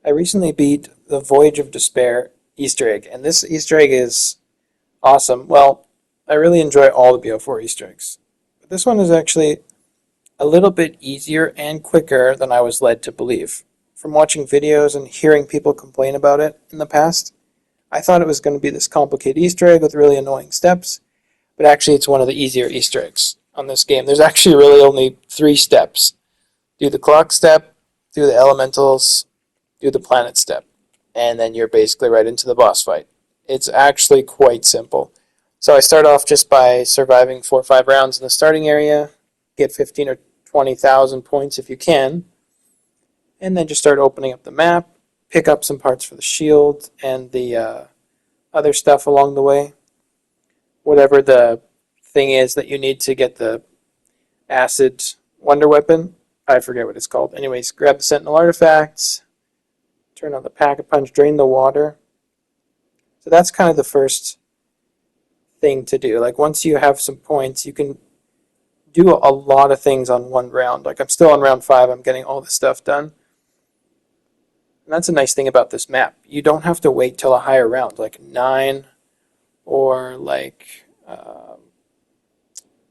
I recently beat the Voyage of Despair Easter egg, and this Easter egg is awesome. Well, I really enjoy all the BO4 Easter eggs. But this one is actually a little bit easier and quicker than I was led to believe. From watching videos and hearing people complain about it in the past, I thought it was going to be this complicated Easter egg with really annoying steps, but actually it's one of the easier Easter eggs on this game. There's actually really only 3 steps. Do the clock step, do the elementals, do the planet step, and then you're basically right into the boss fight. It's actually quite simple. So I start off just by surviving 4 or 5 rounds in the starting area, get 15 or 20,000 points if you can, and then just start opening up the map, pick up some parts for the shield and the other stuff along the way. Whatever the thing is that you need to get the acid wonder weapon, I forget what it's called. Anyways, grab the sentinel artifacts, turn on the pack-a-punch, drain the water. So that's kind of the first thing to do. Like once you have some points, you can do a lot of things on one round. Like I'm still on round 5, I'm getting all the stuff done. And that's a nice thing about this map. You don't have to wait till a higher round, like 9 or like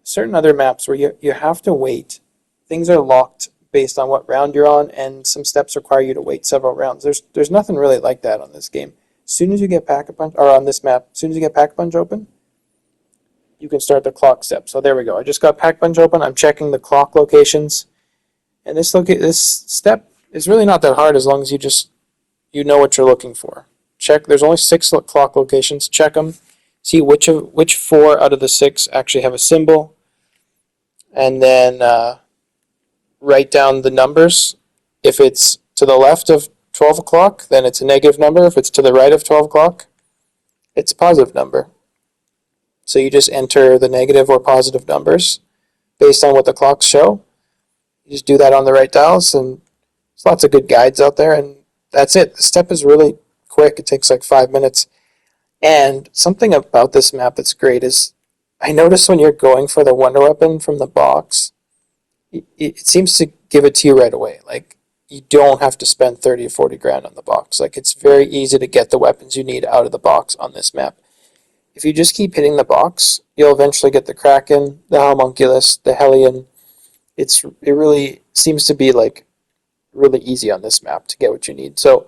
certain other maps where you have to wait. Things are locked based on what round you're on, and some steps require you to wait several rounds. There's nothing really like that on this game. As soon as you get Pack-a-Punch, or on this map, as soon as you get Pack-a-Punch open, you can start the clock step. So there we go. I just got Pack-a-Punch open. I'm checking the clock locations, and this step is really not that hard as long as you know what you're looking for. Check. There's only 6 clock locations. Check them. See which 4 out of the 6 actually have a symbol, and then write down the numbers. If it's to the left of 12 o'clock, then it's a negative number. If it's to the right of 12 o'clock, it's a positive number. So you just enter the negative or positive numbers based on what the clocks show. You just do that on the right dials, and there's lots of good guides out there, and that's it. The step is really quick. It takes like 5 minutes. And something about this map that's great is I notice when you're going for the wonder weapon from the box, it seems to give it to you right away. Like, you don't have to spend 30 or 40 grand on the box. Like, it's very easy to get the weapons you need out of the box on this map. If you just keep hitting the box, you'll eventually get the Kraken, the Homunculus, the Hellion. It really seems to be like really easy on this map to get what you need. So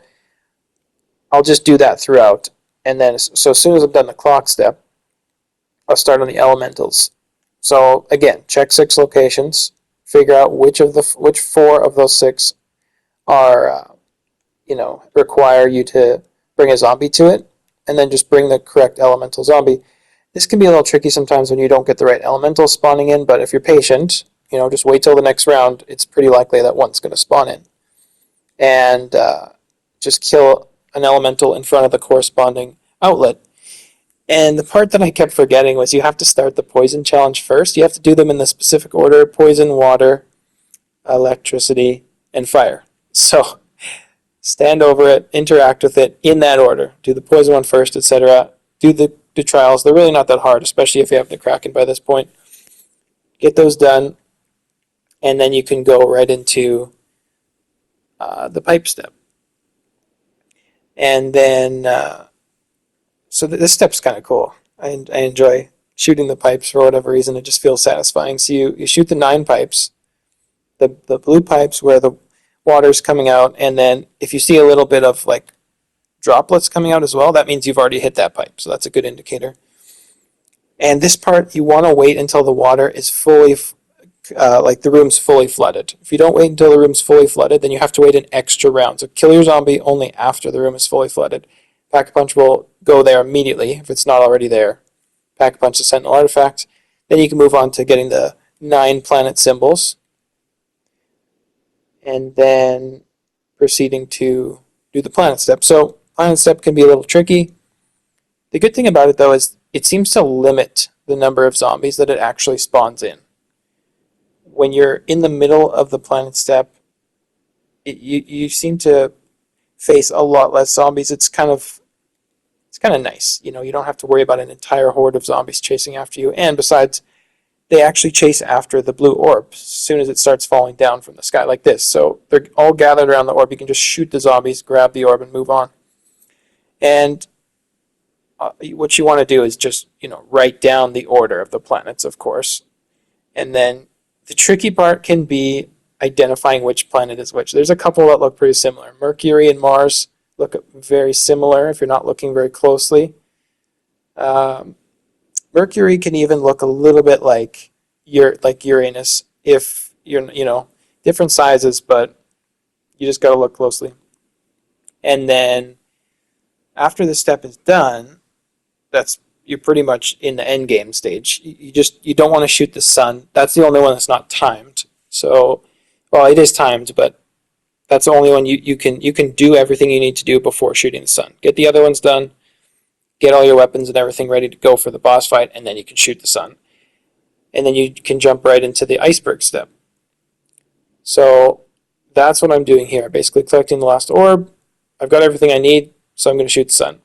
I'll just do that throughout. And then, so as soon as I've done the clock step, I'll start on the elementals. So again, check 6 locations, figure out which 4 of those 6 are, require you to bring a zombie to it, and then just bring the correct elemental zombie. This can be a little tricky sometimes when you don't get the right elemental spawning in, but if you're patient, just wait till the next round. It's pretty likely that one's going to spawn in. And just kill an elemental in front of the corresponding outlet. And the part that I kept forgetting was you have to start the poison challenge first. You have to do them in the specific order: poison, water, electricity, and fire. So stand over it, interact with it in that order. Do the poison one first, etc. Do the trials. They're really not that hard, especially if you have the Kraken by this point. Get those done, and then you can go right into the pipe step. And then, so this step's kind of cool. I enjoy shooting the pipes for whatever reason. It just feels satisfying. So you shoot the 9 pipes, the blue pipes where the water's coming out, and then if you see a little bit of like droplets coming out as well, that means you've already hit that pipe. So that's a good indicator. And this part, you want to wait until the water is fully, the room's fully flooded. If you don't wait until the room's fully flooded, then you have to wait an extra round. So kill your zombie only after the room is fully flooded. Pack-a-Punch will go there immediately if it's not already there. Pack-a-Punch the Sentinel artifact. Then you can move on to getting the 9 planet symbols. And then proceeding to do the planet step. So planet step can be a little tricky. The good thing about it, though, is it seems to limit the number of zombies that it actually spawns in. When you're in the middle of the planet step, you seem to face a lot less zombies. It's kind of nice. You don't have to worry about an entire horde of zombies chasing after you. And besides, they actually chase after the blue orb as soon as it starts falling down from the sky like this. So they're all gathered around the orb. You can just shoot the zombies, grab the orb, and move on. And what you want to do is just, write down the order of the planets, of course. And then the tricky part can be identifying which planet is which. There's a couple that look pretty similar. Mercury and Mars look very similar if you're not looking very closely. Um, Mercury can even look a little bit like Uranus if you're, different sizes, but you just got to look closely. And then after the step is done, you're pretty much in the end game stage. You don't want to shoot the sun. That's the only one that's not timed. So, well, it is timed, but that's the only one you can do everything you need to do before shooting the sun. Get the other ones done. Get all your weapons and everything ready to go for the boss fight, and then you can shoot the sun. And then you can jump right into the Iceberg Step. So that's what I'm doing here. Basically collecting the last orb. I've got everything I need, so I'm going to shoot the sun.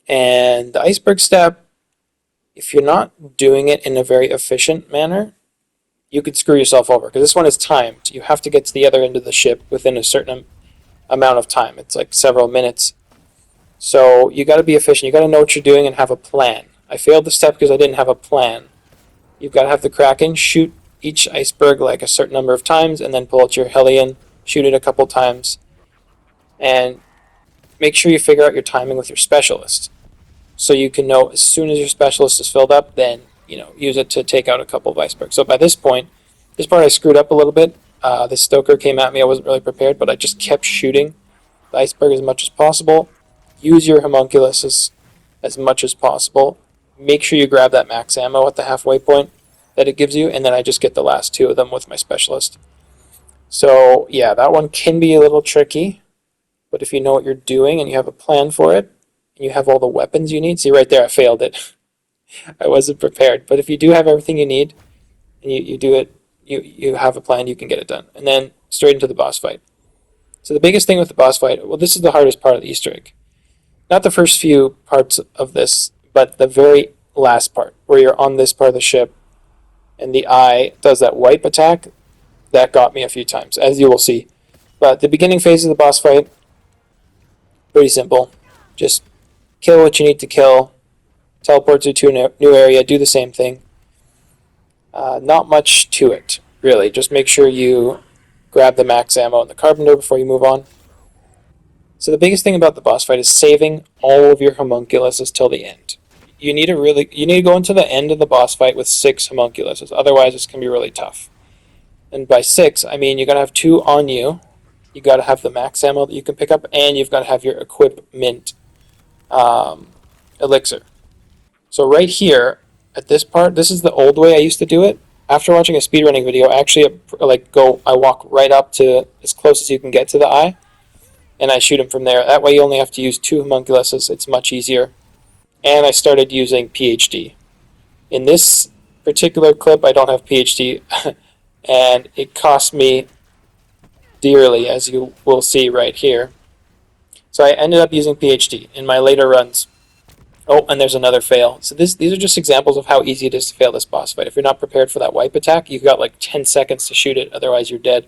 And the Iceberg Step, if you're not doing it in a very efficient manner, you could screw yourself over, because this one is timed. You have to get to the other end of the ship within a certain amount of time. It's like several minutes. So you got to be efficient. You got to know what you're doing and have a plan. I failed the step because I didn't have a plan. You've got to have the Kraken, shoot each iceberg like a certain number of times, and then pull out your Hellion, shoot it a couple times, and make sure you figure out your timing with your specialist. So you can know as soon as your specialist is filled up, then use it to take out a couple of icebergs. So by this point, this part I screwed up a little bit. The Stoker came at me. I wasn't really prepared, but I just kept shooting the iceberg as much as possible. Use your homunculus as much as possible. Make sure you grab that max ammo at the halfway point that it gives you, and then I just get the last two of them with my specialist. So yeah, that one can be a little tricky, but if you know what you're doing and you have a plan for it, and you have all the weapons you need, see right there I failed it. I wasn't prepared. But if you do have everything you need, and you do it, you have a plan, you can get it done. And then straight into the boss fight. So the biggest thing with the boss fight, well, this is the hardest part of the Easter egg. Not the first few parts of this, but the very last part, where you're on this part of the ship, and the eye does that wipe attack. That got me a few times, as you will see. But the beginning phase of the boss fight, pretty simple. Just kill what you need to kill, teleport to a new area, do the same thing. Not much to it, really. Just make sure you grab the max ammo and the carpenter before you move on. So the biggest thing about the boss fight is saving all of your homunculuses till the end. You need to go into the end of the boss fight with 6 homunculuses. Otherwise, it's going to be really tough. And by 6, I mean you got to have 2 on you. You got to have the max ammo that you can pick up, and you've got to have your equipment elixir. So right here, at this part, this is the old way I used to do it. After watching a speedrunning video, I actually I walk right up to as close as you can get to the eye, and I shoot him from there. That way you only have to use 2 homunculuses. It's much easier. And I started using PhD. In this particular clip, I don't have PhD, and it cost me dearly, as you will see right here. So I ended up using PhD in my later runs. Oh, and there's another fail. So these are just examples of how easy it is to fail this boss fight. If you're not prepared for that wipe attack, you've got like 10 seconds to shoot it, otherwise you're dead.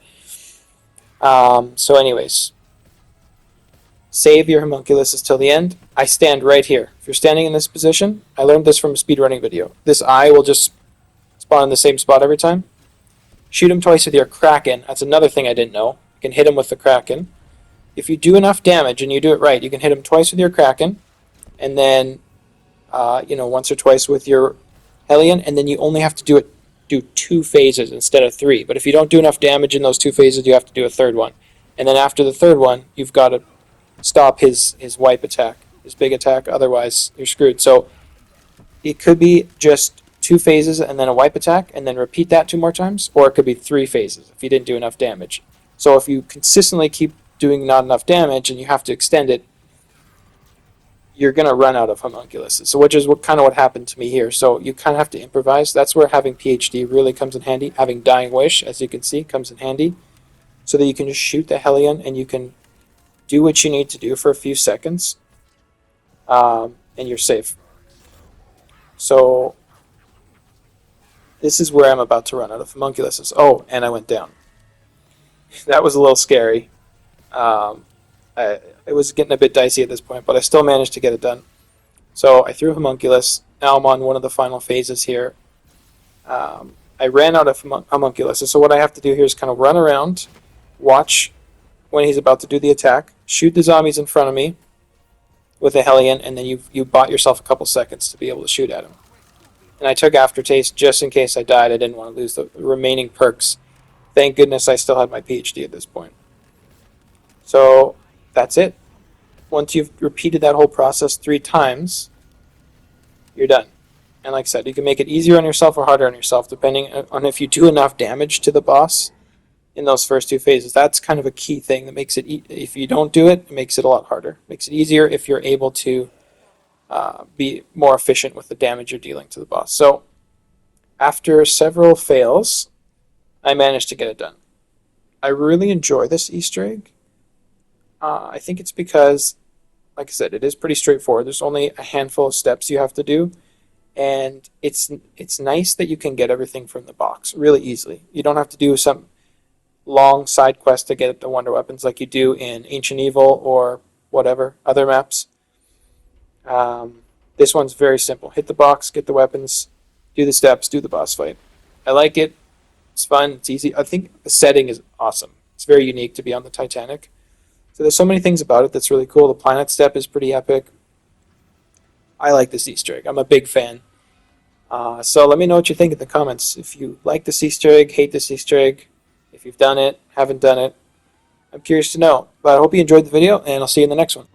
So anyways, save your homunculuses till the end. I stand right here. If you're standing in this position, I learned this from a speedrunning video. This eye will just spawn in the same spot every time. Shoot him twice with your Kraken. That's another thing I didn't know. You can hit him with the Kraken. If you do enough damage and you do it right, you can hit him twice with your Kraken, and then once or twice with your Hellion, and then you only have to do 2 phases instead of 3. But if you don't do enough damage in those 2 phases, you have to do a third one. And then after the third one, you've got to stop his wipe attack, his big attack, otherwise you're screwed. So it could be just 2 phases and then a wipe attack, and then repeat that 2 more times, or it could be 3 phases if you didn't do enough damage. So if you consistently keep doing not enough damage and you have to extend it, you're going to run out of homunculuses. So which is what happened to me here. So you kind of have to improvise. That's where having PhD really comes in handy. Having Dying Wish, as you can see, comes in handy, so that you can just shoot the Hellion and you can do what you need to do for a few seconds, and you're safe. So this is where I'm about to run out of homunculuses. Oh, and I went down. That was a little scary. Um, it was getting a bit dicey at this point, but I still managed to get it done. So I threw a homunculus. Now I'm on one of the final phases here. I ran out of homunculuses, so what I have to do here is kind of run around, watch when he's about to do the attack, shoot the zombies in front of me with a Hellion, and then you bought yourself a couple seconds to be able to shoot at him. And I took Aftertaste just in case I died. I didn't want to lose the remaining perks. Thank goodness I still had my PhD at this point. So that's it. Once you've repeated that whole process 3 times, you're done. And like I said, you can make it easier on yourself or harder on yourself, depending on if you do enough damage to the boss in those first 2 phases. That's kind of a key thing that makes it, if you don't do it, it makes it a lot harder. It makes it easier if you're able to be more efficient with the damage you're dealing to the boss. So after several fails, I managed to get it done. I really enjoy this Easter egg. I think it's because, like I said, it is pretty straightforward. There's only a handful of steps you have to do, and it's nice that you can get everything from the box really easily. You don't have to do some long side quest to get the wonder weapons like you do in Ancient Evil or whatever other maps. This one's very simple. Hit the box, get the weapons, do the steps, do the boss fight. I like it. It's fun. It's easy. I think the setting is awesome. It's very unique to be on the Titanic. So there's so many things about it that's really cool. The planet step is pretty epic. I like this Easter egg. I'm a big fan. So let me know what you think in the comments. If you like this Easter egg, hate this Easter egg, if you've done it, haven't done it. I'm curious to know. But I hope you enjoyed the video, and I'll see you in the next one.